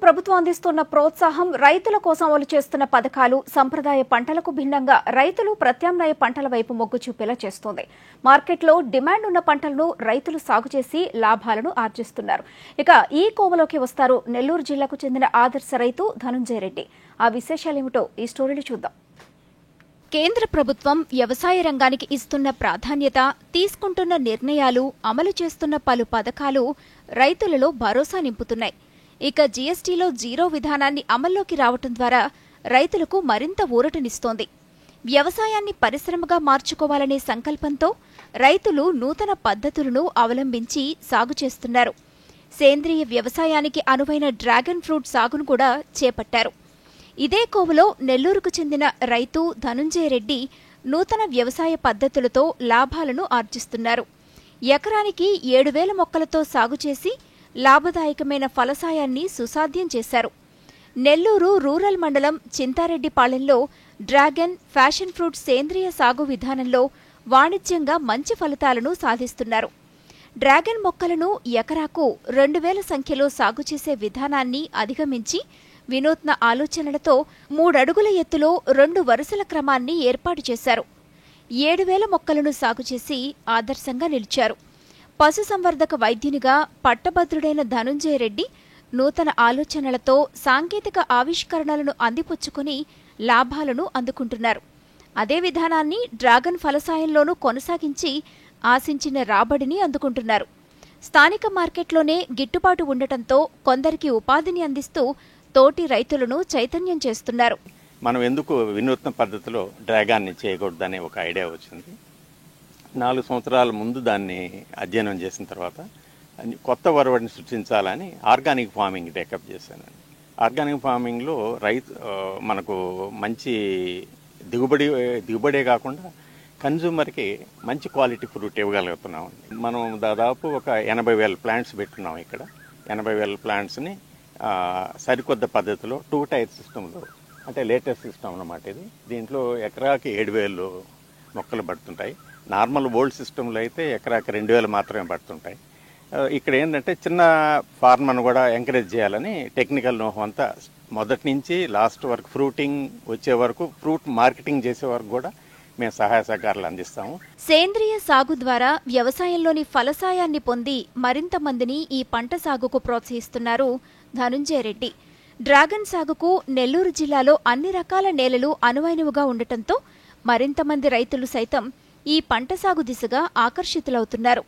ప్రభుత్వం అందిస్తున్న ప్రోత్సాహం, రైతుల కోసం అమలు చేస్తున్న పథకాలు సంప్రదాయ పంటలకు భిన్నంగా రైతులు ప్రత్యామ్నాయ పంటల వైపు మొగ్గు చూపేలా చేస్తోంది. మార్కెట్లో డిమాండ్ ఉన్న పంటలను రైతులు సాగు చేసి లాభాలను ఆర్జిస్తున్నారు. ఇక ఈ కోవలోకి వస్తారు నెల్లూరు జిల్లాకు చెందిన ఆదర్శ రైతు ధనుంజయ రెడ్డి. ఆ విశేషాలేమిటో ఈ స్టోరీలో చూద్దాం. కేంద్ర ప్రభుత్వం వ్యవసాయ రంగానికి ఇస్తున్న ప్రాధాన్యత, తీసుకుంటున్న నిర్ణయాలు, అమలు చేస్తున్న పలు పథకాలు రైతులలో భరోసా నింపుతున్నాయి. ఇక జీఎస్టీలో జీరో విధానాన్ని అమల్లోకి రావటం ద్వారా రైతులకు మరింత ఊరటనిస్తోంది. వ్యవసాయాన్ని పరిశ్రమగా మార్చుకోవాలనే సంకల్పంతో రైతులు నూతన పద్ధతులను అవలంబించి సాగు చేస్తున్నారు. సేంద్రియ వ్యవసాయానికి అనువైన డ్రాగన్ ఫ్రూట్ సాగును కూడా చేపట్టారు. ఇదే కోవలో నెల్లూరుకు చెందిన రైతు ధనుంజయ రెడ్డి నూతన వ్యవసాయ పద్ధతులతో లాభాలను ఆర్జిస్తున్నారు. ఎకరానికి 7,000 మొక్కలతో సాగు చేసి లాభదాయకమైన ఫలసాయాన్ని సుసాధ్యం చేశారు. నెల్లూరు రూరల్ మండలం చింతారెడ్డిపాళెంలో డ్రాగన్, ఫ్యాషన్ ఫ్రూట్ సేంద్రియ సాగు విధానంలో వాణిజ్యంగా మంచి ఫలితాలను సాధిస్తున్నారు. డ్రాగన్ మొక్కలను ఎకరాకు 2,000 సంఖ్యలో సాగు చేసే విధానాన్ని అధిగమించి వినూత్న ఆలోచనలతో 3 అడుగుల ఎత్తులో 2 వరుసల క్రమాన్ని ఏర్పాటు చేశారు. 7,000 మొక్కలను సాగు చేసి ఆదర్శంగా నిలిచారు. పశుసంవర్ధక వైద్యునిగా పట్టభద్రుడైన ధనుంజయ రెడ్డి నూతన ఆలోచనలతో సాంకేతిక ఆవిష్కరణలను అందిపుచ్చుకుని లాభాలను అందుకుంటున్నారు. అదే విధానాన్ని డ్రాగన్ ఫలసాయంలోనూ కొనసాగించి ఆశించిన రాబడిని అందుకుంటున్నారు. స్థానిక మార్కెట్లోనే గిట్టుబాటు ఉండటంతో కొందరికి ఉపాధిని అందిస్తూ తోటి రైతులను చైతన్యం చేస్తున్నారు. మనం ఎందుకు వినూత్న పద్ధతిలో డ్రాగాన్ని చేయకూడదనే ఒక ఐడియా వచ్చింది. 4 సంవత్సరాల ముందు దాన్ని అధ్యయనం చేసిన తర్వాత కొత్త వరవడిని సృష్టించాలని ఆర్గానిక్ ఫార్మింగ్ టేకప్ చేశానండి. ఆర్గానిక్ ఫార్మింగ్లో మనకు మంచి దిగుబడే కాకుండా కన్జ్యూమర్కి మంచి క్వాలిటీ ఫ్రూట్ ఇవ్వగలుగుతున్నాం. మనం దాదాపు ఒక 80,000 ప్లాంట్స్ పెట్టున్నాం. ఇక్కడ 80,000 ప్లాంట్స్ని సరికొత్త పద్ధతిలో 2 టైర్ సిస్టంలో, అంటే లేటెస్ట్ సిస్టమ్ అన్నమాట ఇది. దీంట్లో ఎకరాకి 7,000 మొక్కలు పడుతుంటాయి. నార్మల్ ఓల్డ్ సిస్టంలో అయితే ఎకరాకి 2,000 మాత్రమే పడుతుంటాయి. ఇక్కడ ఏంటంటే చిన్న ఫార్మర్ను కూడా ఎంకరేజ్ చేయాలని టెక్నికల్ నోహం అంతా మొదటి నుంచి లాస్ట్ వరకు, ఫ్రూటింగ్ వచ్చే వరకు, ఫ్రూట్ మార్కెటింగ్ చేసే వరకు కూడా మేము సహాయ సహకారాలు అందిస్తాము. సేంద్రియ సాగు ద్వారా వ్యవసాయంలోని ఫలసాయాన్ని పొంది మరింత మందిని ఈ పంట సాగుకు ప్రోత్సహిస్తున్నారు ధనుంజయ రెడ్డి. డ్రాగన్ సాగుకు నెల్లూరు జిల్లాలో అన్ని రకాల నేలలు అనువైనవిగా ఉండటంతో మరింత మంది రైతులు సైతం ఈ పంట సాగు దిశగా ఆకర్షితులవుతున్నారు.